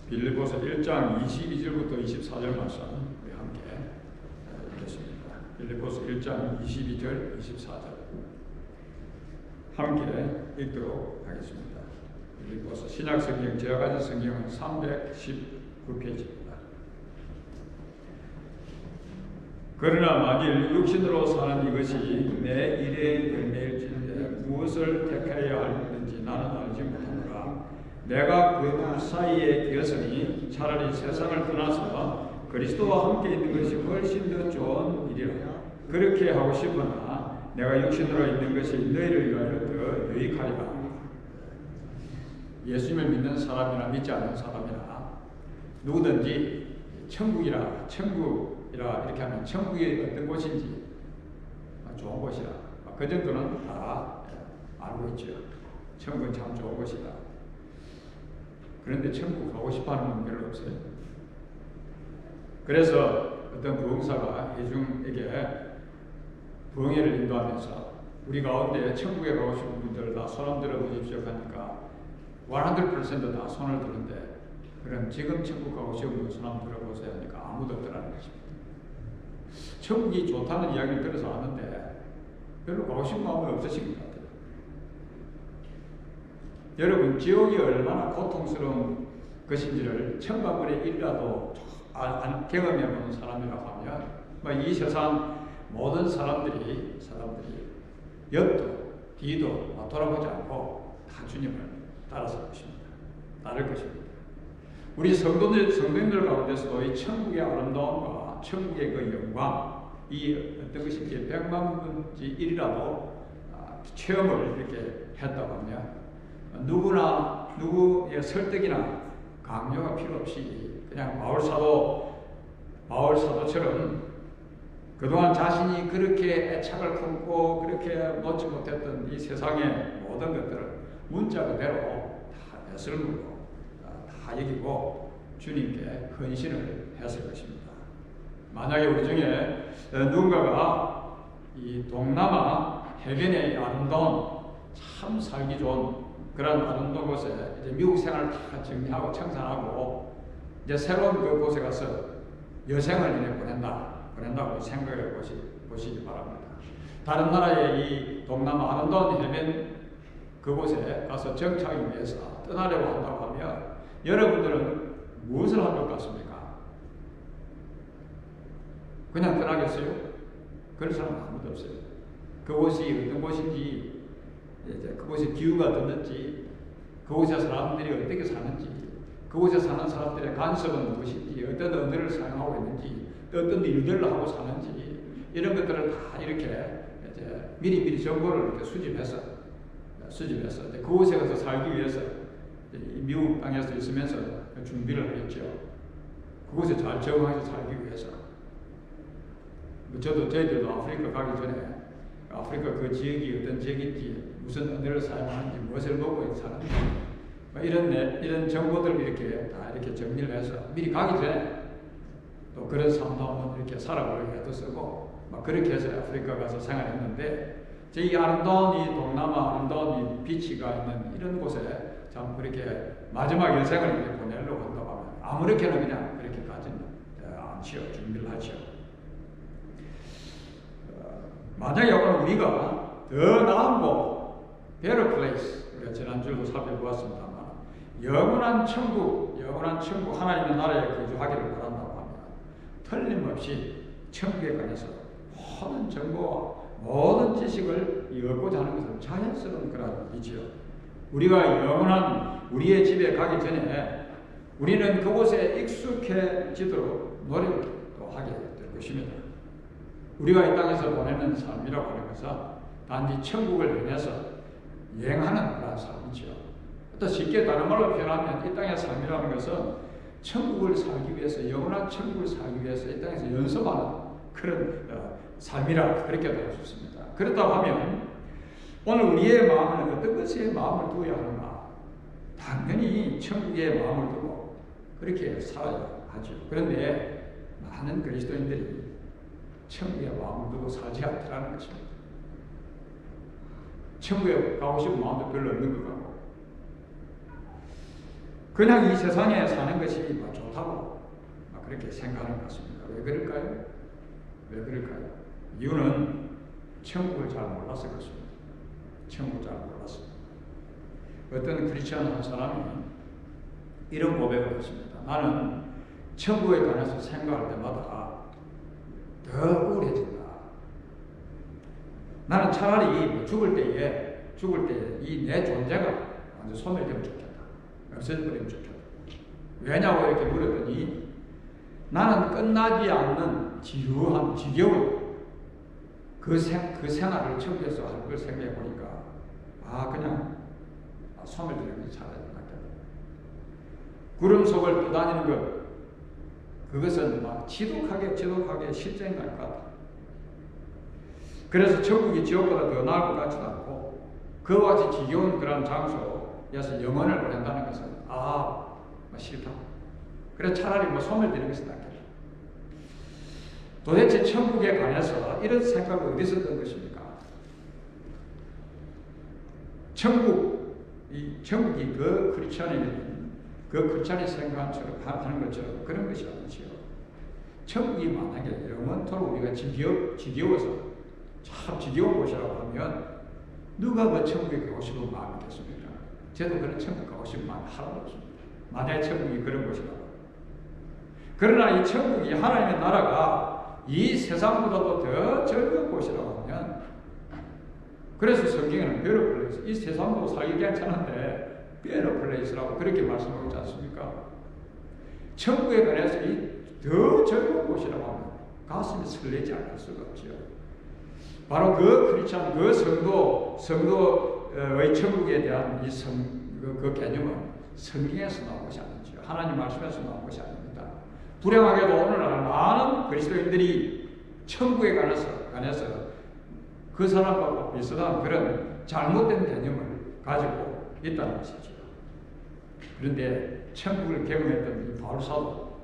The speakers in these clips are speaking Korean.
빌립보서 1장 22절부터 24절 말씀 우리 함께 읽겠습니다. 빌립보서 1장 22절 24절 함께 읽도록 하겠습니다. 빌립보서 신약성경 제가 가진 성경은 319페이지입니다. 그러나 만일 육신으로 사는 이것이 내 일의 열매일진데 무엇을 택하여야 하는지 나는 알지 못하노라. 내가 그 둘 사이에 되었으니 차라리 세상을 떠나서 그리스도와 함께 있는 것이 훨씬 더 좋은 일이라. 그렇게 하고 싶으나 내가 육신으로 있는 것이 너희를 위하여 더 유익하리라. 예수님을 믿는 사람이나 믿지 않는 사람이나 누구든지 천국이라 이렇게 하면 천국이 어떤 곳인지 좋은 곳이라 그 정도는 다 알고 있죠. 천국은 참 좋은 곳이다. 그런데 천국 가고 싶어하는 분 별로 없어요. 그래서 어떤 부흥사가 회중에게 부흥회를 인도하면서 우리 가운데 천국에 가고 싶은 분들 다 손을 들어보십시오 하니까 100% 다 손을 드는데 그럼 지금 천국 가고 싶은 분 손 한번 들어보세요 하니까 아무도 없더라는 것입니다. 천국이 좋다는 이야기를 들어서 아는데 별로 가고 싶은 마음이 없으신 것 같아요. 여러분 지옥이 얼마나 고통스러운 것인지를 천방군의 일이라도 경험해보는 사람이라고 하면 이 세상 모든 사람들이 옆도 뒤도 돌아보지 않고 다 주님을 따라서 것입니다. 따를 것입니다. 우리 성도님들 가운데서도 이 천국의 아름다움과 천국의 그 영광 이 어떤 것인지 100만 분의 1이라도 체험을 이렇게 했다고 하면 누구의 설득이나 강요가 필요 없이 그냥 바울사도처럼 그동안 자신이 그렇게 애착을 품고 그렇게 놓지 못했던 이 세상의 모든 것들을 문자 그대로 다 내설물고 다 여기고 주님께 헌신을 했을 것입니다. 만약에 우리 중에 누군가가 이 동남아 해변의 아름다운 참 살기 좋은 그런 아름다운 곳에 이제 미국 생활을 다 정리하고 청산하고 이제 새로운 그곳에 가서 여생을 보낸다고 생각해 보시기 바랍니다. 다른 나라의 이 동남아 아름다운 해변 그곳에 가서 정착하기 위해서 떠나려고 한다고 하면 여러분들은 무엇을 할 것 같습니까? 그냥 떠나겠어요? 그런 사람은 아무도 없어요. 그곳이 어떤 곳인지 그곳의 기후가 어떤지 그곳의 사람들이 어떻게 사는지 그곳에 사는 사람들의 간섭은 무엇인지 어떤 언어를 사용하고 있는지 어떤 일들을 하고 사는지 이런 것들을 다 이렇게 미리 정보를 이렇게 수집해서 그곳에 가서 살기 위해서 미국 땅에서 있으면서 준비를 하겠죠. 그곳에 잘 적응해서 살기 위해서. 저희들도 아프리카 가기 전에 아프리카 그 지역이 어떤 지역인지 무슨 언어를 사용하는지 무엇을 보고 사는지 이런 정보들을 이렇게 다 이렇게 정리를 해서 미리 가기 전에 또 그런 삶도 한번 이렇게 살아보려고 해도 쓰고 그렇게 해서 아프리카 가서 생활했는데 이 아름다운 이 동남아 아름다운 이 비치가 있는 이런 곳에 참 그렇게 마지막 여생을 이렇게 보내려고 한다고 하면 아무렇게나 그냥 그렇게 가지는 않지요. 준비를 하죠. 만약에 오늘 우리가 더 나은 곳, better place, 우리가 지난주에도 살펴보았습니다만 영원한 천국 하나님의 나라에 거주하기를 바란다고 하면 틀림없이 천국에 관해서 모든 정보와 모든 지식을 얻고자 하는 것은 자연스러운 그런 일이지요. 우리가 영원한 우리의 집에 가기 전에 우리는 그곳에 익숙해지도록 노력을 또 하게 될 것입니다. 우리가 이 땅에서 보내는 삶이라고 하는 것은 단지 천국을 향해서 여행하는 그런 삶이죠. 또 쉽게 다른 말로 표현하면 이 땅의 삶이라는 것은 천국을 살기 위해서 영원한 천국을 살기 위해서 이 땅에서 연습하는 그런 삶이라 그렇게 볼 수 있습니다. 그렇다고 하면 오늘 우리의 마음은 어떤 것에 마음을 두어야 하는가? 당연히 천국에 마음을 두고 그렇게 살아야 하죠. 그런데 많은 그리스도인들이 천국에 마음을 두고 살지 않더라는 것입니다. 천국에 가고 싶은 마음도 별로 없는 것 같고, 그냥 이 세상에 사는 것이 좋다고 그렇게 생각하는 것 같습니다. 왜 그럴까요? 왜 그럴까요? 이유는 천국을 잘 몰라서 그렇습니다. 천국을 잘 몰라서. 어떤 크리스천 한 사람이 이런 고백을 했습니다. 나는 천국에 관해서 생각할 때마다 더 우울해진다. 나는 차라리 죽을 때에 이 내 존재가 완전 소멸되면 좋겠다. 없어져버리면 좋겠다. 왜냐고 이렇게 물었더니 나는 끝나지 않는 지루한, 지겨운 그 생활을 천국에서 할 걸 생각해 보니까 그냥 소멸되는 게 차라리 낫겠다. 구름 속을 떠다니는 것, 그것은 막 지독하게 실증이 날 것 같다. 그래서 천국이 지옥보다 더 나을 것 같지도 않고 그와 같이 지겨운 그런 장소에서 영혼을 보낸다는 것은 싫다. 그래서 차라리 소멸되는 것이 낫겠다. 도대체 천국에 관해서 이런 생각을 어디서 든 것입니까? 천국이 그 크리스천이 생각하는 것처럼 그런 것이 아니지요. 천국이 만약에 영원토록 우리가 지겨워서 참 지겨운 곳이라고 하면 누가 그 천국에 가고 싶은 마음이 있겠습니까? 저도 그런 천국 가고 싶은 마음이 하나도 없습니다. 만약에 천국이 그런 곳이라고. 그러나 이 천국이 하나님의 나라가 이 세상보다도 더 즐거운 곳이라고 하면, 그래서 성경에는 better place, 이 세상도 살기 괜찮은데 better place라고 그렇게 말씀하고 있지 않습니까? 천국에 관해서 더 즐거운 곳이라고 하면 가슴이 설레지 않을 수가 없지요. 바로 그 크리스천, 그 성도의 천국에 대한 그 개념은 성경에서 나온 것이 아니죠. 하나님 말씀에서 나온 것이 아닙니다. 불행하게도 오늘날 많은 그리스도인들이 천국에 관해서 그 사람과 비슷한 그런 잘못된 개념을 가지고 있다는 것이죠. 그런데 천국을 경험했던 이 바울 사도,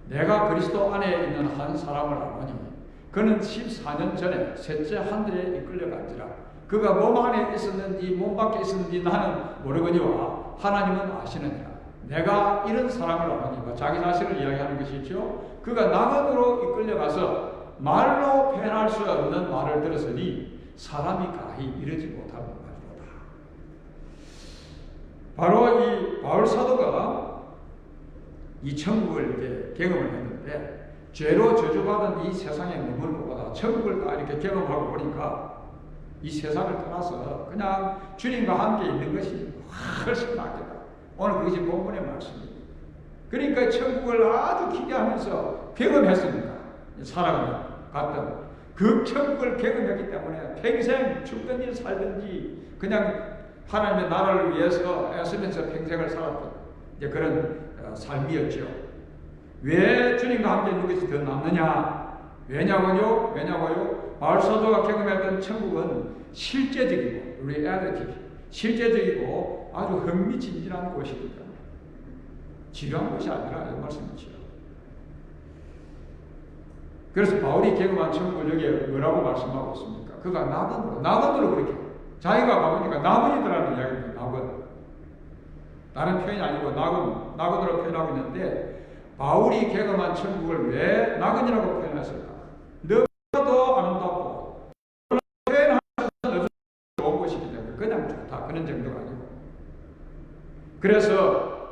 내가 그리스도 안에 있는 한 사람을 알거니 그는 14년 전에 셋째 하늘에 이끌려간지라. 그가 몸 안에 있었는지 몸 밖에 있었는지 나는 모르거니와 하나님은 아시느니라. 내가 이런 사람을 알거니와 자기 자신을 이야기하는 것이죠. 그가 나간으로 이끌려가서 말로 표현할 수 없는 말을 들었으니 사람이 가히 이르지 못하는 말이로다. 바로 이 바울 사도가 이 천국을 이렇게 경험을 했는데, 죄로 저주받은 이 세상에 머무는 것보다 천국을 다 이렇게 경험하고 보니까 이 세상을 떠나서 그냥 주님과 함께 있는 것이 훨씬 낫겠다. 오늘 그것이 본문의 말씀입니다. 그러니까 천국을 아주 기대하면서 경험했으니까 살아갔던 그 천국을 경험했기 때문에 평생 죽든지 살든지 그냥 하나님의 나라를 위해서 애쓰면서 평생을 살았던 그런 삶이었죠. 왜 주님과 함께 있는 것이 더 낫느냐? 왜냐고요? 바울 사도가 경험했던 천국은 실제적이고, reality, 실제적이고 아주 흥미진진한 곳이니까 지루한 곳이 아니라 이런 말씀이죠. 그래서 바울이 경험한 천국을 여기에 뭐라고 말씀하고 있습니까? 그가 낙원으로 그렇게 자기가 가보니까 낙원이더라는 이야기입니다. 낙원. 다른 표현이 아니고 낙원으로 표현하고 있는데, 바울이 경험한 천국을 왜 낙원이라고 표현했을까? 너무나도 아름답고 표현할 수 없는 좋은 곳이기 때문에 그냥 좋다 그런 정도가 아니고, 그래서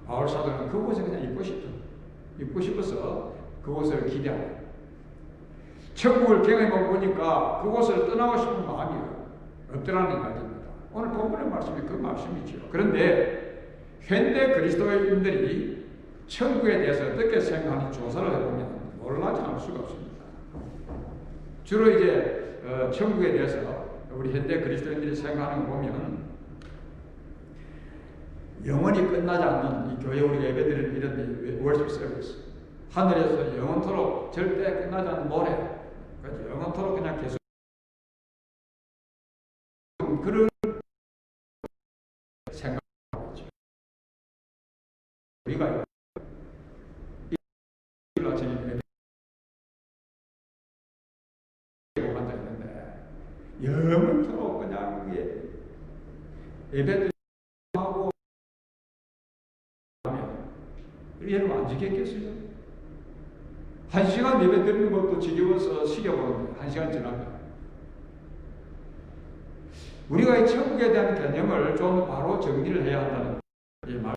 바울 사도는 그곳에 그냥 있고 싶어서 그곳을 기대하고, 천국을 경험해 보니까 그곳을 떠나고 싶은 마음이 없더라는 이야기입니다. 오늘 본문의 말씀이 그 말씀이죠. 그런데 현대 그리스도인들이 천국에 대해서 어떻게 생각하는지 조사를 해보면 놀라지 않을 수가 없습니다. 주로 이제 천국에 대해서 우리 현대 그리스도인들이 생각하는 거 보면 영원히 끝나지 않는 이 교회 우리가 예배드리는 이런 worship service, 하늘에서 영원토록 절대 끝나지 않는 노래, 그렇죠? 영원토록 그냥 계속 그런 생각하고 있죠. 우리가 영원토록 그냥 예배도 하고 하면 여러분 안 지켰겠어요? 1시간 예배 드리는 것도 지겨워서 식여보는데 1시간 지나면 우리가 이 천국에 대한 개념을 좀 바로 정리를 해야 한다는 말.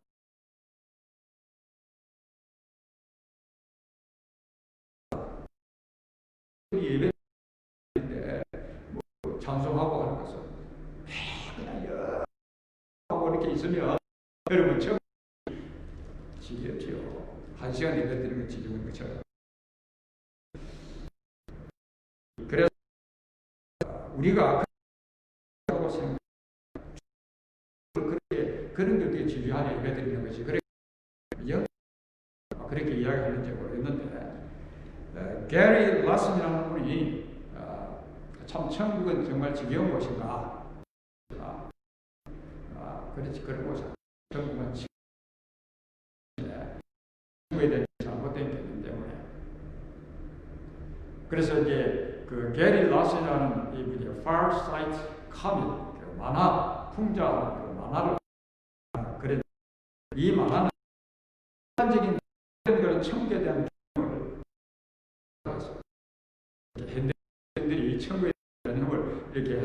예배인데 뭐 찬송하고 하는 것은 그냥 하고 이렇게 있으면 여러분 천국 지겹지요. 1시간 예배 드리는 거 지겨운 것처럼. 그래서 우리가 그런 것들이 지루하게 예배 드리는 것이 그렇게 이야기하는지 모르겠는데 게리 라슨이라는 분이 참 천국은 정말 지겨운 곳인가 그렇지 그런 곳은 천국은 천국에 대한 잘못된 개념 때문에 그래서 이제 그 게리 라슨이라는 이분이 Far Sight Comic 그 만화 풍자 그 만화를 그래 이 만화는 일반적인 그런 천국에 대한 개념을 현대인들이 천국에 대한 개념을 이렇게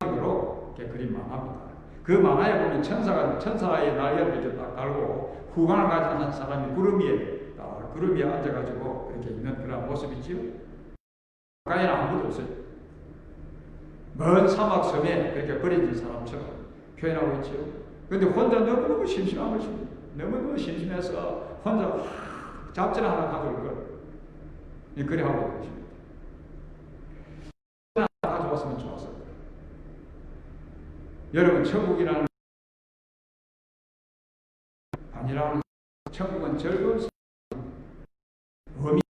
카믹으로 이렇게 그린 만화입니다. 그 만화에 보면 천사의 날개를 이렇게 딱 달고 후광을 가진 한 사람이 구름 위에 앉아가지고 이렇게 있는 그런 모습이지요. 가까이는 아무도 없어요. 먼 사막 섬에 그렇게 버려진 사람처럼 표현하고 있죠. 그런데 혼자 너무너무 심심한 것입니다. 너무너무 심심해서 혼자 잡지 하나 가져올 걸. 그래 하고 있는 것입니다. 하나 가져왔으면 좋았을 거예요. 여러분 천국이라는 아니라는 천국은 즐거운 의미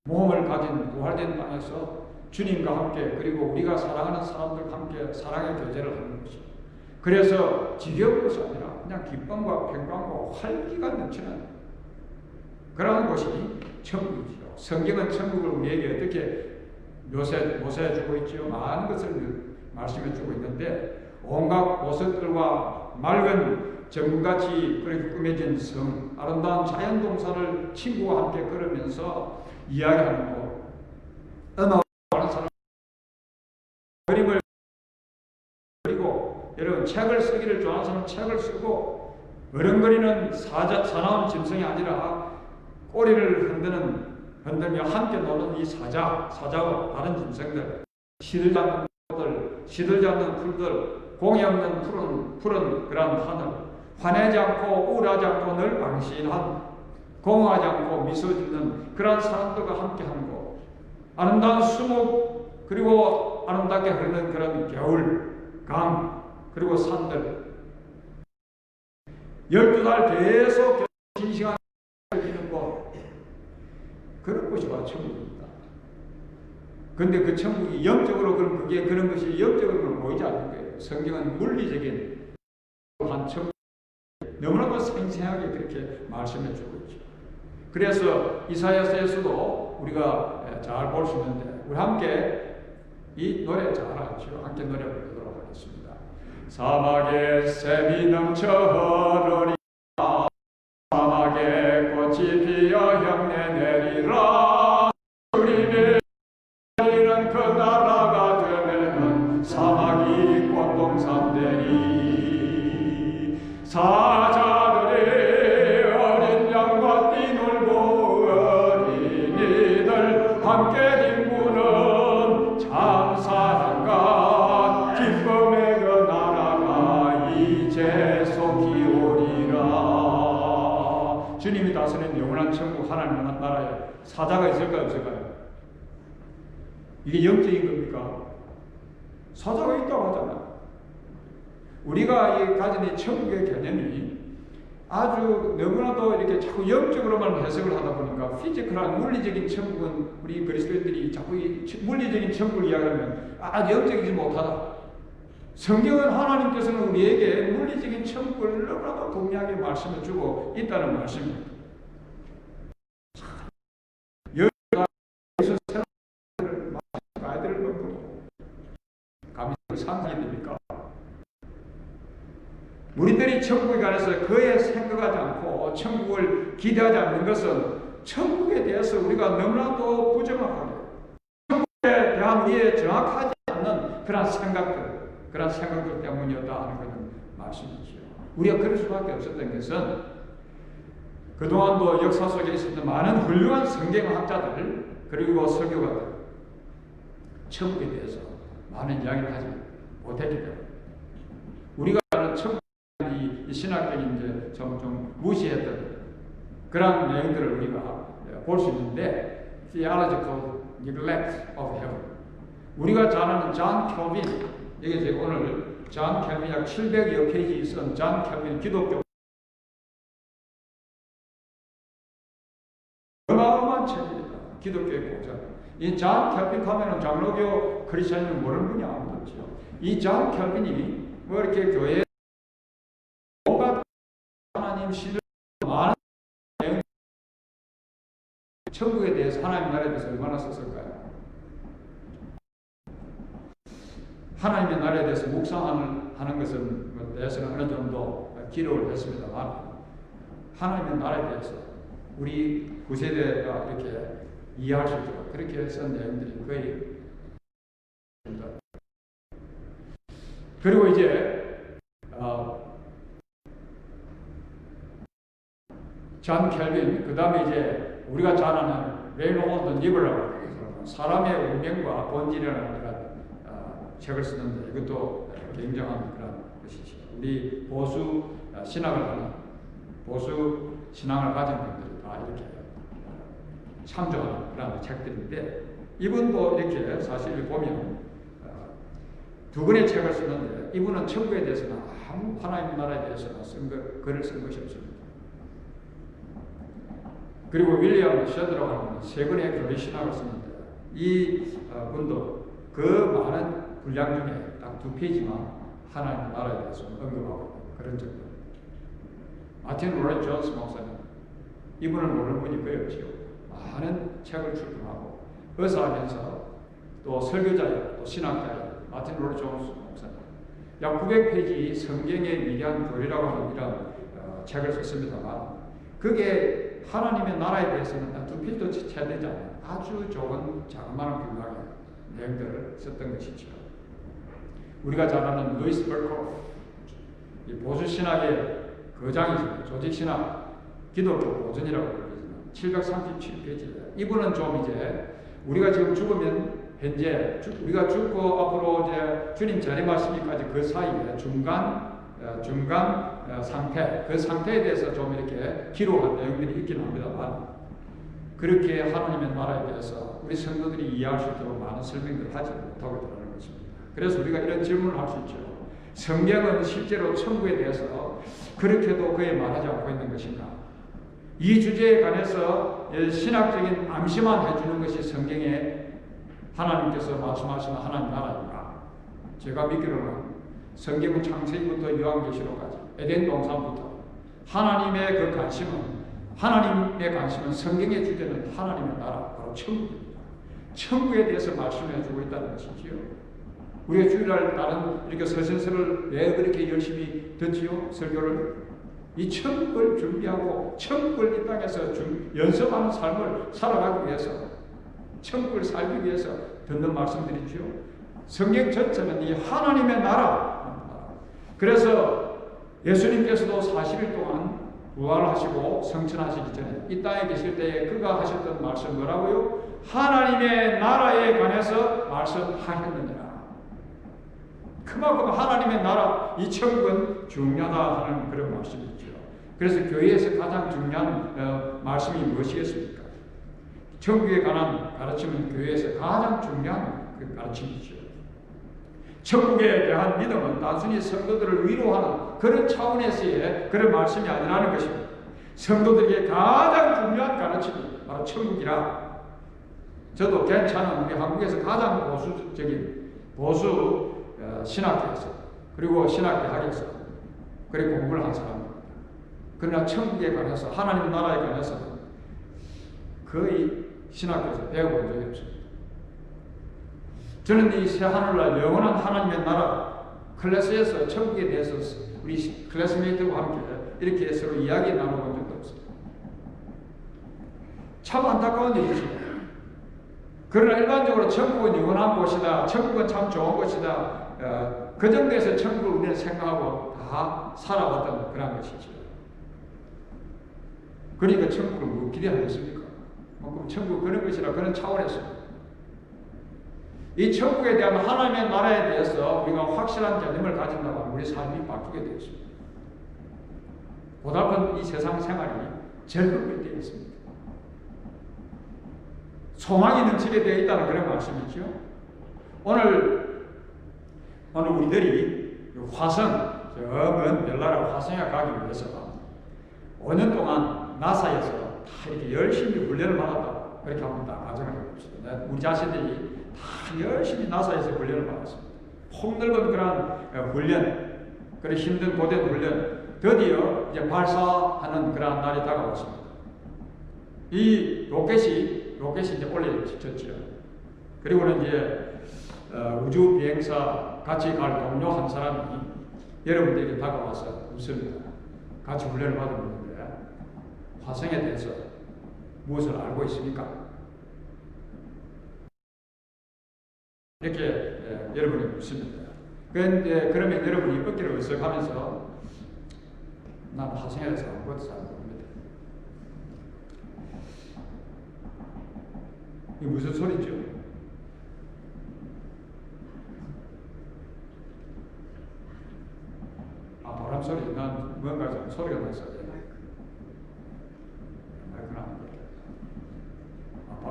모험을 가진 부활된 땅에서 주님과 함께 그리고 우리가 사랑하는 사람들과 함께 사랑의 교제를 하는 것이죠. 그래서 지겨운 것이 아니라 그냥 기쁨과 평강과 활기가 넘치는 그런 곳이 천국이죠. 성경은 천국을 우리에게 어떻게 묘사해 주고 있죠. 많은 것을 말씀해 주고 있는데 온갖 보석들과 맑은 정금같이 그렇게 꾸며진 성, 아름다운 자연동산을 친구와 함께 걸으면서 이야기하는 곳, 음악하는 사람, 그림을 그리고 여러분 책을 쓰기를 좋아하는 사람은 책을 쓰고 어른거리는 사나운 짐승이 아니라 꼬리를 흔들며 함께 노는 이 사자와 다른 짐승들, 시들지 않는 꽃들, 시들지 않는 풀들, 공이 없는 푸른 그런 하늘, 화내지 않고 우울하지 않고 늘 방신한 공허하지 않고 미소 짓는 그런 사람들과 함께하는 곳, 아름다운 수목 그리고 아름답게 흐르는 그런 겨울, 강 그리고 산들 12달 계속 긴 시간 걸리는 곳 그런 곳이 바로 천국입니다. 그런데 그 천국이 영적으로 그런 것이 영적으로는 보이지 않는 거예요. 성경은 물리적인 한 천국 너무나도 생생하게 그렇게 말씀해 주고 있죠. 그래서 이사야서에서도 우리가 잘 볼 수 있는데 우리 함께 이 노래 잘 알죠. 함께 노래 부르도록 하겠습니다. 사막에 샘이 넘쳐 흐르리라 사막에 꽃이 피어 향내 내리라 주님의 이런 그 나라가 되면은 사막이 꽃동산 되리 사자들이 어린 양과 뛰놀고 어린이들 함께 뒹구는 참사랑과 기쁨의 그 나라가 이제 속히 오리라. 주님이 다스리는 영원한 천국 하나님 나라에 사자가 있을까요 없을까요? 이게 영적인 겁니까? 사자가 있다고 하잖아. 우리가 가진 이 천국의 개념이 아주 너무나도 이렇게 자꾸 영적으로만 해석을 하다 보니까 피지컬한 물리적인 천국은 우리 그리스도인들이 자꾸 이 물리적인 천국을 이야기하면 영적이지 못하다. 성경은 하나님께서는 우리에게 물리적인 천국을 너무나도 동일하게 말씀해 주고 있다는 말씀입니다. 여기가 상상이 됩니까? 우리들이 천국에 관해서 그에 생각하지 않고 천국을 기대하지 않는 것은 천국에 대해서 우리가 너무나도 부정확하게 천국에 대한 우리의 정확하지 않는 그런 생각들 때문이었다 하는 것은 말씀이죠. 우리가 그럴 수밖에 없었던 것은 그동안도 역사 속에 있었던 많은 훌륭한 성경학자들 그리고 설교가들 천국에 대해서 많은 이야기를 하지 못했기 때문에 우리가 천국 이 신학적인 이제 좀 무시했던 그런 내용들을 우리가 볼 수 있는데 theological neglect of heaven. 우리가 잘 아는 존 켈빈, 이게 제가 오늘 존 켈빈 약 700여 페이지 쓴 존 켈빈 기독교 어마어마한 책입니다. 기독교의 고전. 이 존 켈빈 가면은 장로교 크리스천을 모르는 분이 아무도 없죠. 이 존 켈빈이 뭐 이렇게 교회 하나님 신을 많은 내용 천국에 대해서 하나님 나라에 대해서 얼마나 썼을까요? 하나님의 나라에 대해서 묵상하는 것은 대해서는 어느 정도 기록을 했습니다만 하나님의 나라에 대해서 우리 구세대가 이렇게 이해할 수 있도록 그렇게 쓴 내용들이 거의 그리고 이제 존 켈빈, 그 다음에 이제 우리가 잘 아는 레이놀드 니블라고 사람의 운명과 본질이라는 그런 책을 쓰는데 이것도 굉장한 그런 것이죠. 우리 보수 신학을 하는 보수 신앙을 가진 분들이 다 이렇게 참조하는 그런 책들인데 이분도 이렇게 사실 보면 두 권의 책을 쓰는데 이분은 천국에 대해서는 아무 하나님 나라에 대해서는 글을 쓴 것이 없습니다. 그리고 윌리엄 셔드라고 하는 세 권의 교리 신학을 쓰는데 이 분도 그 많은 분량 중에 딱 2페이지만 하나님 나라에 대해서 언급하고 그런 적도 마틴 로렌 존스 목사님 이분을 모르는 분이 거의 없지요. 많은 책을 출판하고 의사하면서 또 설교자예요. 또 신학자예요. 마틴 로렌 존스 목사님 약 900페이지 성경의 위대한 교리라고 하는 이런 책을 썼습니다만 그게 하나님의 나라에 대해서는 2페이지도 채 되지 않는 아주 좋은 자그마한 분량의 내용들을 썼던 것이죠. 우리가 잘 아는 루이스 벌코프, 보수신학의 거장이죠. 조직신학, 기독교 보존이라고 불리지만 737페이지예요. 이분은 좀 이제 우리가 지금 죽으면 현재 우리가 죽고 앞으로 이제 주님 재림하시기까지 그 사이에 중간 상태, 그 상태에 대해서 좀 이렇게 기록한 내용들이 있긴 합니다만 그렇게 하나님의 나라에 대해서 우리 성도들이 이해할 수 있도록 많은 설명들을 하지 못하고 있다는 것입니다. 그래서 우리가 이런 질문을 할 수 있죠. 성경은 실제로 천국에 대해서 그렇게도 거의 말하지 않고 있는 것인가? 이 주제에 관해서 신학적인 암시만 해주는 것이 성경에 하나님께서 말씀하시는 하나님 나라인가? 제가 믿기로는 성경은 창세기부터 요한계시록까지 에덴 동산부터 하나님의 그 하나님의 관심은 성경의 주제는 하나님의 나라 바로 천국입니다. 천국에 대해서 말씀해 주고 있다는 것이지요. 우리가 주일날 다른 이렇게 서신서를 왜 그렇게 열심히 듣지요? 설교를 이 천국을 준비하고 천국을 이 땅에서 연습하는 삶을 살아가기 위해서 천국을 살기 위해서 듣는 말씀들이지요. 성경 전체는 이 하나님의 나라. 그래서 예수님께서도 40일 동안 부활하시고 성천하시기 전에 이 땅에 계실 때에 그가 하셨던 말씀 뭐라고요? 하나님의 나라에 관해서 말씀하셨느니라. 그만큼 하나님의 나라, 이 천국은 중요하다 하는 그런 말씀이죠. 그래서 교회에서 가장 중요한 말씀이 무엇이겠습니까? 천국에 관한 가르침은 교회에서 가장 중요한 그 가르침이죠. 천국에 대한 믿음은 단순히 성도들을 위로하는 그런 차원에서의 그런 말씀이 아니라는 것입니다. 성도들에게 가장 중요한 가르침이 바로 천국이라. 저도 괜찮은 우리 한국에서 가장 보수적인 보수 신학교에서 그리고 신학대학에서 그리고 공부를 한 사람입니다. 그러나 천국에 관해서 하나님 나라에 관해서 거의 신학교에서 배워본 적이 없습니다. 저는 이 새 하늘날 영원한 하나님의 나라 클래스에서 천국에 대해서 우리 클래스메이트와 함께 이렇게 서로 이야기 나눠본 적도 없습니다. 참 안타까운 일이죠. 그러나 일반적으로 천국은 영원한 곳이다. 천국은 참 좋은 곳이다. 그 정도에서 천국을 우리는 생각하고 다 살아왔던 그런 것이죠. 그러니까 천국을 뭐 기대하겠습니까? 그럼 천국 그런 것이라 그런 차원에서 이 천국에 대한 하나님의 나라에 대해서 우리가 확실한 개념을 가진다면 우리 삶이 바뀌게 되었습니다. 보답은 이 세상 생활이 즐겁게 되어 있습니다. 소망이 넘치게 되어 있다는 그런 말씀이죠. 오늘 우리들이 화성, 저 먼 별나라 화성에 가기 위해서 5년 동안 나사에서 다 이렇게 열심히 훈련을 받았다고 그렇게 한번 다 가정을 해봅시다. 우리 자신들이 다 열심히 나사에서 훈련을 받았습니다. 폭넓은 그런 훈련, 그런 힘든 고된 훈련, 드디어 이제 발사하는 그런 날이 다가왔습니다. 이 로켓이 이제 올려졌죠. 그리고는 이제 우주 비행사 같이 갈 동료 한 사람이 여러분들에게 다가와서 묻습니다. 같이 훈련을 받았는데 화성에 대해서 무엇을 알고 있습니까? 이렇게 여러분이 묻습니다. 그런데 그러면 여러분이 어깨를 으쓱하면서 나는 화성에 대해서 아무것도 잘 모릅니다. 이게 무슨 소리죠? 바람 소리. 난 뭔가 좀 소리가 났어요. 마이크는 안 보여.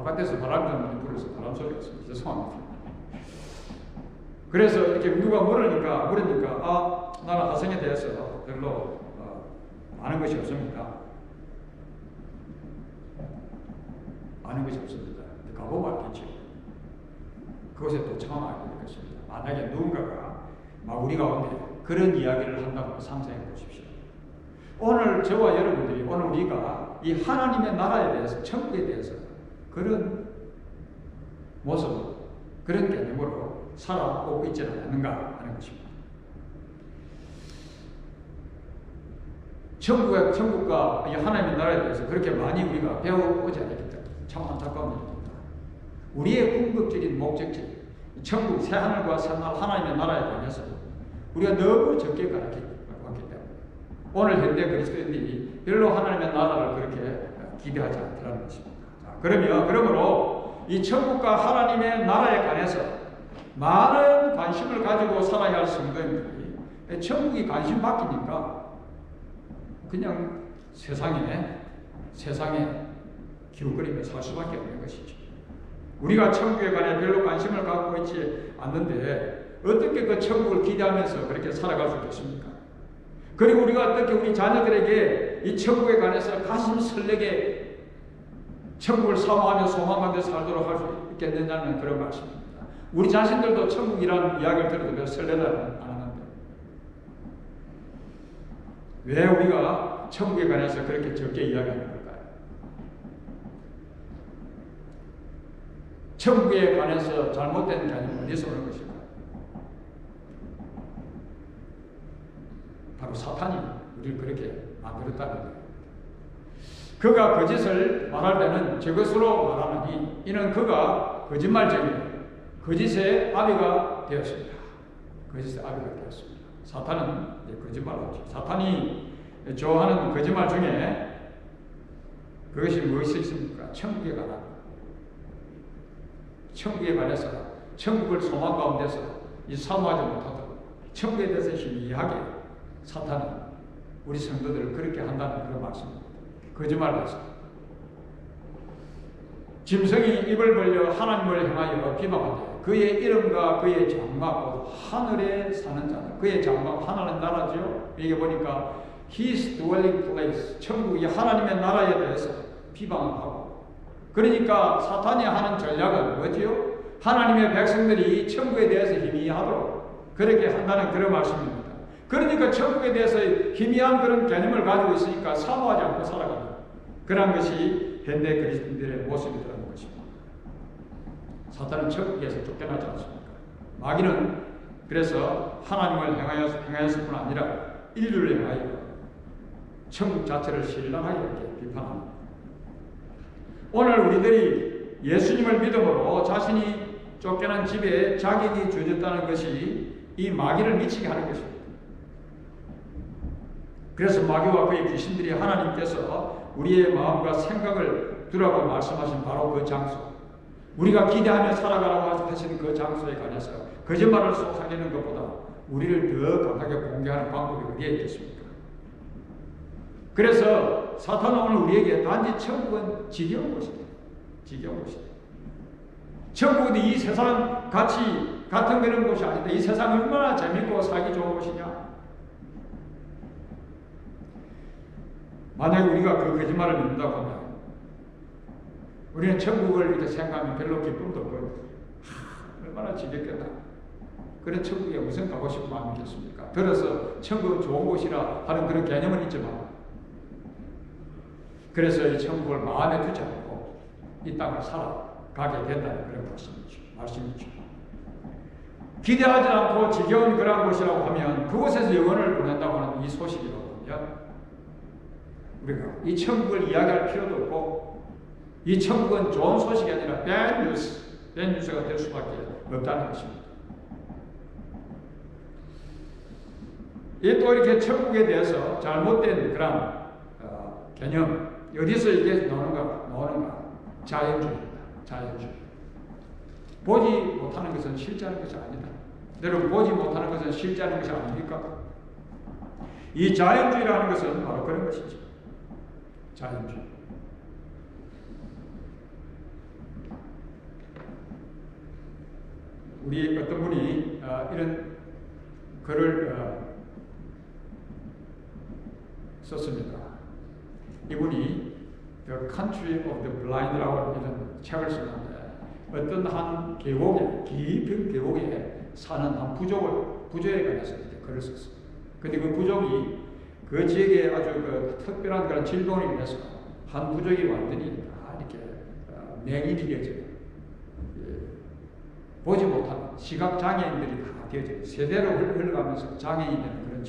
바깥에서 바람 좀 불어서 바람 소리가 있어요. 죄송합니다. 그래서 이렇게 누가 물으니까 나는 화성에 대해서 별로 아는 것이 없습니다. 아는 것이 없습니다. 가보면 알겠죠. 그것에 또 처음 알게 되겠습니다. 만약에 누군가가 우리 가운데 그런 이야기를 한다고 상상해 보십시오. 오늘 저와 여러분들이 오늘 우리가 이 하나님의 나라에 대해서 천국에 대해서 그런 모습 그런 개념으로 살아오고 있지는 않는가 하는 것입니다. 천국과 이 하나님의 나라에 대해서 그렇게 많이 우리가 배워오지 않았기 때문에 참 안타까운 일입니다. 우리의 궁극적인 목적지, 천국 새하늘과 새날 하나님의 나라에 관해서 우리가 너무 적게 가르쳤기 때문에 오늘 현대 그리스도인들이 별로 하나님의 나라를 그렇게 기대하지 않더라는 것입니다. 그러므로 이 천국과 하나님의 나라에 관해서 많은 관심을 가지고 살아야 할 성도님들이 천국이 관심 바뀌니까 그냥 세상에 기웃거리며 살 수밖에 없는 것이죠. 우리가 천국에 관해 별로 관심을 갖고 있지 않는데 어떻게 그 천국을 기대하면서 그렇게 살아갈 수 있겠습니까? 그리고 우리가 어떻게 우리 자녀들에게 이 천국에 관해서 가슴 설레게 천국을 사모하며 소망하며 살도록 할 수 있겠느냐는 그런 말씀입니다. 우리 자신들도 천국이라는 이야기를 들어도 별 설레지 않았는데 왜 우리가 천국에 관해서 그렇게 적게 이야기하는 걸까요? 천국에 관해서 잘못된 개념은 어디서 오는 것일까요? 바로 사탄이 우리를 그렇게 만들었다는 거예요. 그가 거짓을 말할 때는 저것으로 말하느니 이는 그가 거짓말쟁이요 거짓의 아비가 되었습니다. 거짓의 아비가 되었습니다. 사탄은 거짓말을 하죠. 사탄이 좋아하는 거짓말 중에 그것이 무엇이 있습니까? 천국에 관한 천국에 관해서 천국을 소망 가운데서 이 사모하지 못하도록 천국에 대해서 희미하게 사탄은 우리 성도들을 그렇게 한다는 그런 말씀입니다. 거짓말을 해서 짐승이 입을 벌려 하나님을 향하여 비방하되 그의 이름과 그의 장막 곧 하늘에 사는 자는 그의 장막 하나는 나라죠. 여기 보니까 His dwelling place 천국이 하나님의 나라에 대해서 비방하고 그러니까 사탄이 하는 전략은 뭐지요? 하나님의 백성들이 천국에 대해서 희미하도록 그렇게 한다는 그런 말씀입니다. 그러니까 천국에 대해서 희미한 그런 개념을 가지고 있으니까 사모하지 않고 살아가는 그런 것이 현대 그리스도인들의 모습이라는 것입니다. 사탄은 천국에서 쫓겨나지 않습니까? 마귀는 그래서 하나님을 행하였을 뿐 아니라 인류를 향하여 천국 자체를 신랄하게 이렇게 비판합니다. 오늘 우리들이 예수님을 믿음으로 자신이 쫓겨난 집에 자격이 주어졌다는 것이 이 마귀를 미치게 하는 것입니다. 그래서 마귀와 그의 귀신들이 하나님께서 우리의 마음과 생각을 두라고 말씀하신 바로 그 장소, 우리가 기대하며 살아가라고 하시는 그 장소에 관해서 거짓말을 속삭이는 것보다 우리를 더 강하게 공개하는 방법이 어디에 있겠습니까? 그래서 사탄은 오늘 우리에게 단지 천국은 지겨운 곳이다. 지겨운 곳이다. 천국은 이 세상 같은 그런 곳이 아니다. 이 세상이 얼마나 재밌고 살기 좋은 곳이냐? 만약에 우리가 그 거짓말을 믿는다고 하면 우리는 천국을 이렇게 생각하면 별로 기쁨도 없고 얼마나 지겹겠다. 그런 천국에 무슨 가고 싶은 마음이 있겠습니까? 들어서 천국은 좋은 곳이라 하는 그런 개념은 있지만 그래서 이 천국을 마음에 두지 않고 이 땅을 살아가게 된다는 그런 말씀이죠. 기대하지 않고 지겨운 그런 곳이라고 하면 그곳에서 영혼을 보낸다고 하는 이 소식이라고 하면 우리가 이 천국을 이야기할 필요도 없고 이 천국은 좋은 소식이 아니라 bad 뉴스가 될 수밖에 없다는 것입니다. 또 이렇게 천국에 대해서 잘못된 그런 개념, 어디서 이게 나오는가? 자연주의입니다. 자연주의. 보지 못하는 것은 실제하는 것이 아니다. 여러분, 보지 못하는 것은 실제하는 것이 아닙니까? 이 자연주의라는 것은 바로 그런 것이죠. 자연주의. 우리 어떤 분이 이런 글을 썼습니다. 이분이 The Country of the Blind라고 이런 책을 썼는데 어떤 한 계곡에, 깊은 계곡에 사는 한 부족에 관해서 글을 썼어요. 근데 그 부족이 그 지역에 아주 그 특별한 그런 질병을 인해서 한 부족이 완전히 다 이렇게 맹인이 되어져요. 보지 못하는 시각장애인들이 다 되어져요. 세대로 흘러가면서 장애인이 되는 그런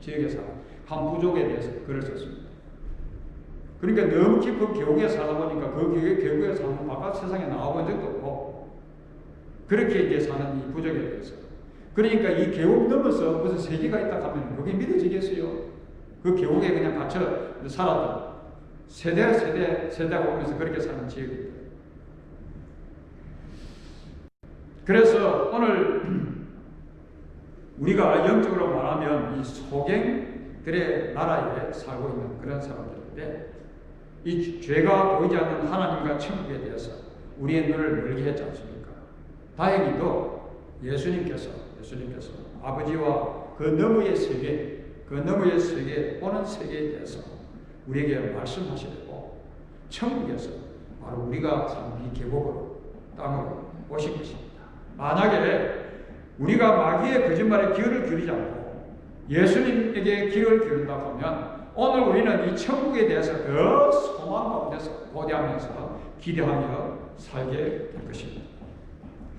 지역에서 한 부족에 대해서 글을 썼습니다. 그러니까 너무 깊은 계곡에 살다 보니까 그 계곡에 사는 바깥 세상에 나와본 적도 없고 그렇게 이제 사는 이 부족에 대해서 그러니까 이 계곡 넘어서 무슨 세계가 있다 하면 그게 믿어지겠어요? 그 계곡에 그냥 갇혀 살았던 세대가 오면서 그렇게 사는 지역입니다. 그래서 오늘 우리가 영적으로 말하면 이 소경들의 나라에 살고 있는 그런 사람들인데 이 죄가 보이지 않는 하나님과 천국에 대해서 우리의 눈을 멀게 했지 않습니까? 다행히도 예수님께서 아버지와 그 너머의 세계, 오는 세계에 대해서 우리에게 말씀하시려고 천국에서 바로 우리가 사는 이 계곡으로 땅으로 오신 것입니다. 만약에 우리가 마귀의 거짓말에 귀를 기울이지 않고 예수님에게 귀를 기울인다고 하면 오늘 우리는 이 천국에 대해서 더 소망 가운데서 고대하면서 기대하며 살게 될 것입니다.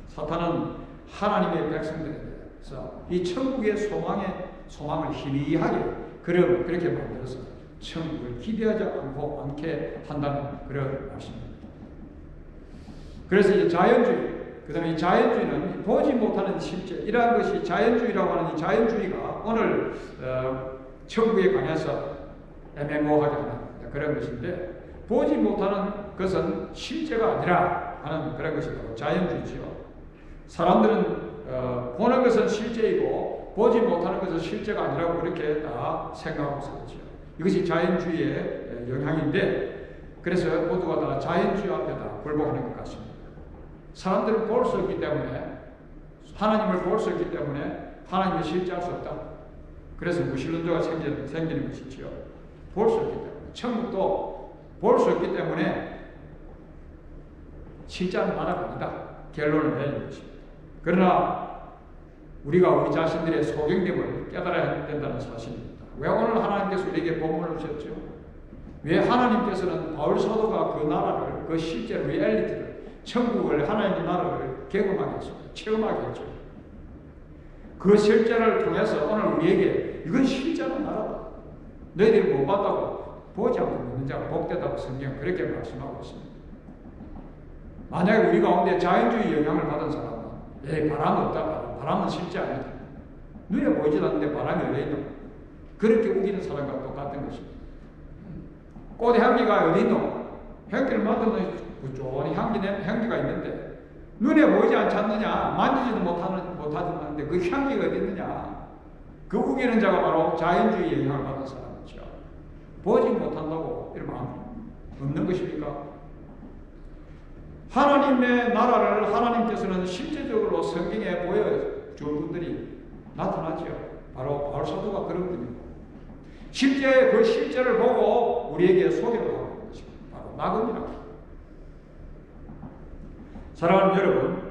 사탄은 하나님의 백성들에 대해서 이 천국의 소망을 희미하게 그렇게 만들어서 천국을 기대하지 않게 한다는 그런 말씀입니다. 그래서 이 자연주의, 그 다음에 이 자연주의는 보지 못하는 실제, 이러한 것이 자연주의라고 하는 이 자연주의가 오늘 천국에 관해서 애매모호하게 하는 그런 것인데 보지 못하는 것은 실제가 아니라 하는 그런 것이 바로 자연주의지요. 사람들은 보는 것은 실제이고 보지 못하는 것은 실제가 아니라고 그렇게 다 생각하고 살죠. 이것이 자연주의의 영향인데 그래서 모두가 다 자연주의 앞에 다 굴복하는 것 같습니다. 사람들은 볼 수 없기 때문에 하나님을 볼 수 없기 때문에 하나님을 실제할 수 없다. 그래서 무신론자가 생기는 것이지요. 볼 수 없기 때문에 천국도 볼 수 없기 때문에 실제하는 나라가 아니다. 결론을 내리는 것입니다. 그러나 우리가 우리 자신들의 소경됨을 깨달아야 된다는 사실입니다. 왜 오늘 하나님께서 우리에게 본문을 주셨죠? 왜 하나님께서는 바울 사도가 그 나라를, 그 실제 리얼리티를, 천국을, 하나님의 나라를 경험하게 했습니다. 체험하게 했죠. 그 실제를 통해서 오늘 우리에게 이건 실제로 나라다. 너희들이 못 봤다고 보지 않고 믿는 자가 복되다고 성경은 그렇게 말씀하고 있습니다. 만약에 우리 가운데 자연주의 영향을 받은 사람은 바람 없다. 바람은 실제 아니다. 눈에 보이지도 않는데 바람이 어디 있노? 그렇게 우기는 사람과 똑같은 것입니다. 꽃의 향기가 어디 있노? 향기를 맡으면 부조리 향기가 있는데 눈에 보이지 않지 않느냐? 만지지도 못하는데 그 향기가 어디 있느냐? 그 우기는 자가 바로 자연주의 영향을 받은 사람이죠. 보지 못한다고 이런 마음 없는 것입니까? 하나님의 나라를 하나님께서는 실제적으로 성경에 보여준 분들이 나타나죠. 바로 바울사도가 그런 분이고 실제 그 실제를 보고 우리에게 소개를 하고 있는 것입니다. 바로 나금이라고. 사랑하는 여러분,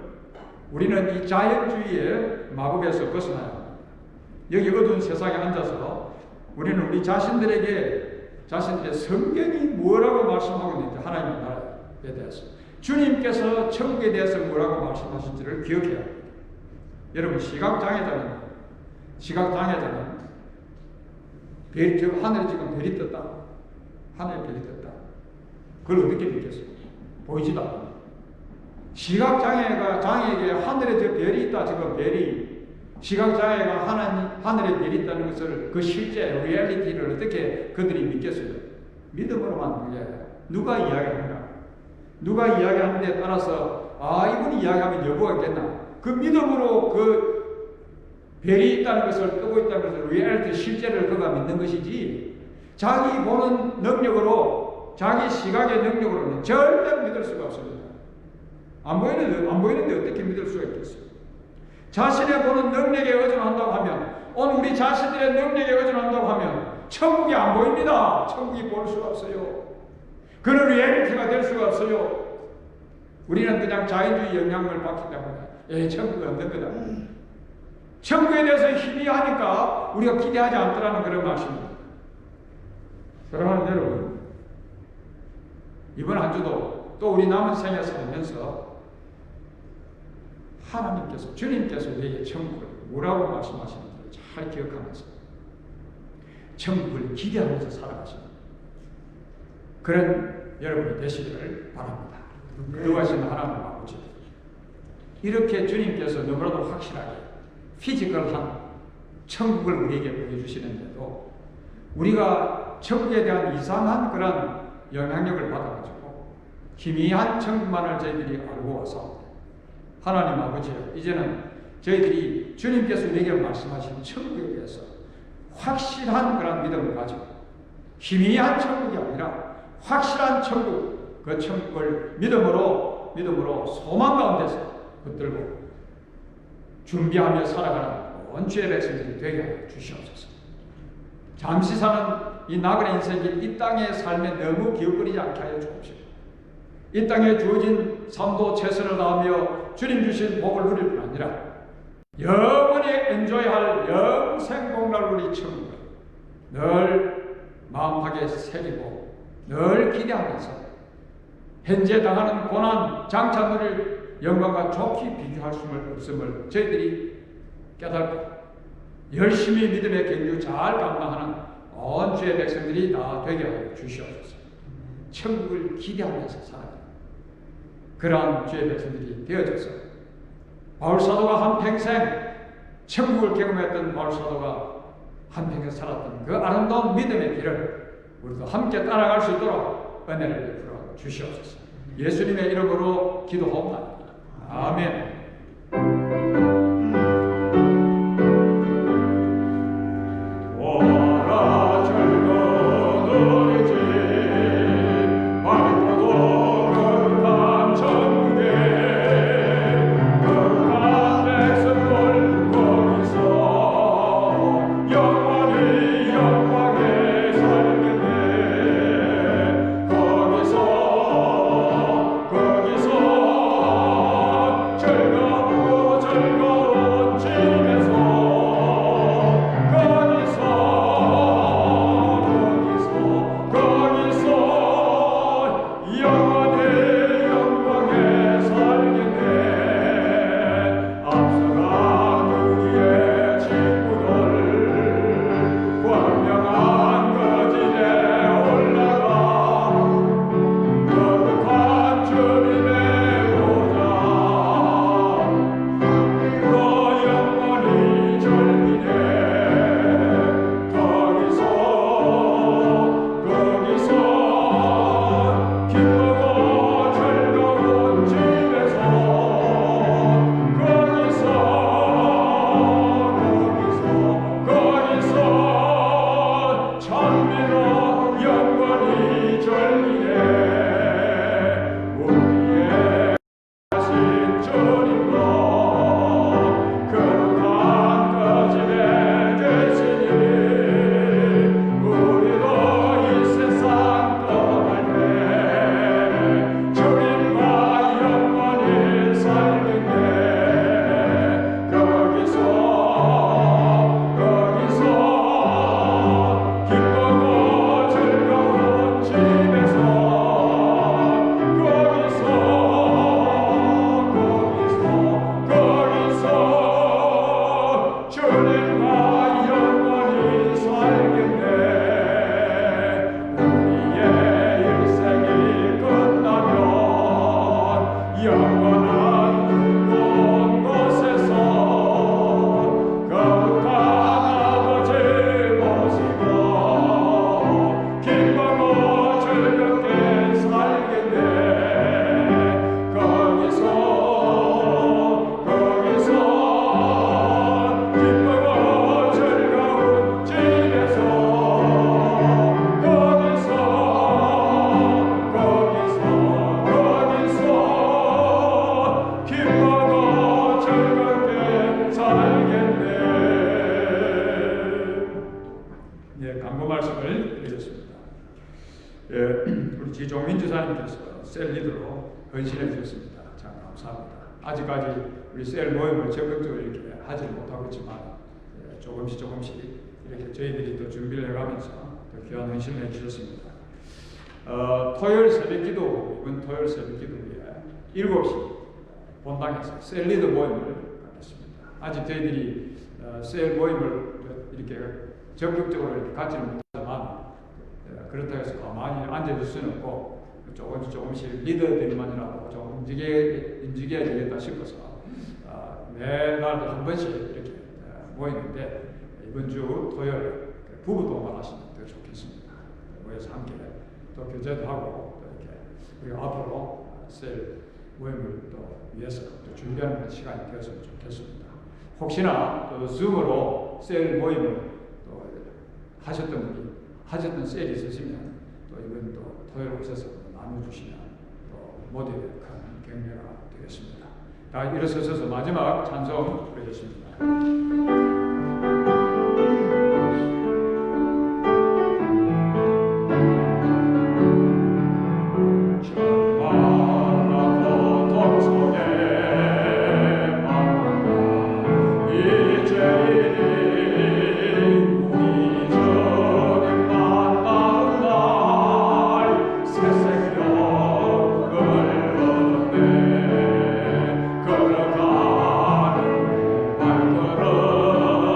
우리는 이 자연주의의 마법에서 벗어나야 합니다. 여기 어두운 세상에 앉아서 우리는 우리 자신들의 성경이 뭐라고 말씀하고 있는지 하나님의 나라에 대해서 주님께서 천국에 대해서 뭐라고 말씀하신지를 기억해야 합니다. 여러분 시각장애자는 하늘에 지금 별이 떴다. 하늘에 별이 떴다. 그걸 어떻게 믿겠어요? 보이지도 않는다. 시각장애에게 하늘에 저 별이 있다. 지금 별이 시각장애가 하늘에 별이 있다는 것을 그 실제 리얼리티를 어떻게 그들이 믿겠어요? 믿음으로만 믿어요. 누가 이야기하는가? 누가 이야기하는 데 따라서 이분이 이야기하면 여부가 있겠나? 그 믿음으로 그 별이 있다는 것을 뜨고 있다는 것을 리얼리티 실제를 그가 믿는 것이지 자기 보는 능력으로 자기 시각의 능력으로는 절대로 믿을 수가 없습니다. 안 보이는데 어떻게 믿을 수가 있겠어요? 자신의 보는 능력에 의존한다고 하면 오늘 우리 자신들의 능력에 의존한다고 하면 천국이 안 보입니다. 천국이 볼 수가 없어요. 그런 리얼리티가 될 수가 없어요. 우리는 그냥 자연주의 영향을 받기 때문에 천국이 없는 거다. 천국에 대해서 희미하니까 우리가 기대하지 않더라는 그런 말씀입니다. 사랑하는 여러분, 이번 한 주도 또 우리 남은 생에 살면서 하나님께서 주님께서 우리에게 천국을 뭐라고 말씀하시는지 잘 기억하면서 천국을 기대하면서 살아가십니다. 그런 여러분이 되시기를 바랍니다. 거룩하신 하나님 아버지, 이렇게 주님께서 너무나도 확실하게 피지컬한 천국을 우리에게 보여주시는데도 우리가 천국에 대한 이상한 그런 영향력을 받아가지고 희미한 천국만을 저희들이 알고 와서 하나님 아버지, 이제는 저희들이 주님께서 우리에게 말씀하신 천국에 대해서 확실한 그런 믿음을 가지고 희미한 천국이 아니라 확실한 천국, 그 천국을 믿음으로 소망 가운데서 붙들고 준비하며 살아가는 온 주의 백성들이 되게 하여 주시옵소서. 잠시 사는 이 나그네 인생이 이 땅의 삶에 너무 기웃거리지 않게 하여 주옵시고 이 땅에 주어진 삶도 최선을 다하며 주님 주신 복을 누릴 뿐 아니라 영원히 엔조이할 영생 복락을 우리 천국을 늘 마음하게 새기고 늘 기대하면서 현재 당하는 고난, 장차 누릴 영광과 좋게 비교할 수 없음을 저희들이 깨닫고 열심히 믿음의 경주 잘 감당하는 온 주의 백성들이 다 되게 하여 주시옵소서. 천국을 기대하면서 살아가는 그러한 주의 백성들이 되어져서 바울사도가 한평생 천국을 경험했던 바울사도가 한평생 살았던 그 아름다운 믿음의 길을 우리도 함께 따라갈 수 있도록 은혜를 베풀어 주시옵소서. 예수님의 이름으로 기도하옵나이다. 아멘. 즐거워 우리 지종민 주사님께서 셀 리더로 헌신해 주셨습니다. 참 감사합니다. 아직까지 우리 셀 모임을 적극적으로 이렇게 하지 못하고 있지만 조금씩 이렇게 저희들이 또 준비를 해가면서 또 귀한 헌신을 해주셨습니다. 토요일 새벽기도, 이번 토요일 새벽기도에 7시 본당에서 셀 리더 모임을 갖겠습니다. 아직 저희들이 셀 모임을 이렇게 적극적으로 이렇게 갖지는 못하지만 그렇다고 해서 가만히 앉아줄 수는 없고 조금씩 리더들만이라도 좀 움직여야 되겠다 싶어서 매날 한 번씩 이렇게 모이는데 이번 주 토요일 부부 동반하시면 더 좋겠습니다. 모여서 함께 또 교제도 하고 또 이렇게 우리가 앞으로 셀 모임을 또 위해서 또 준비하는 시간이 되었으면 좋겠습니다. 혹시나 또 줌으로 셀 모임을 또 하셨던 셀이 있으시면 또 이번 또 토요일 오셔서 나눠주시면 또 모두의 큰 격려가 되겠습니다. 다 일어서셔서 마지막 찬송 부르겠습니다. 걸어가는 발걸음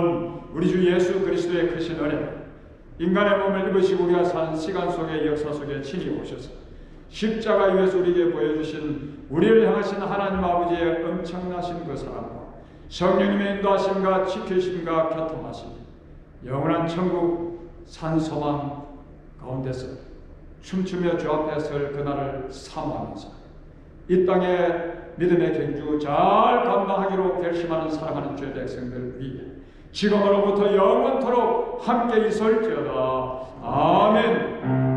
놀라운 우리 주 예수 그리스도의 크신 은혜, 인간의 몸을 입으시고 우리가 사는 시간 속에 역사 속에 친히 오셔서 십자가 위에서 우리에게 보여주신 우리를 향하신 하나님 아버지의 엄청나신 그 사랑과 성령님의 인도하심과 지키심과 교통하심, 영원한 천국 산소망 가운데서 춤추며 주 앞에 설 그날을 사모하면서 이 땅의 믿음의 경주 잘 감당하기로 결심하는 사랑하는 주의 백성들 위해 지금으로부터 영원토록 함께 있을지어다. 아멘.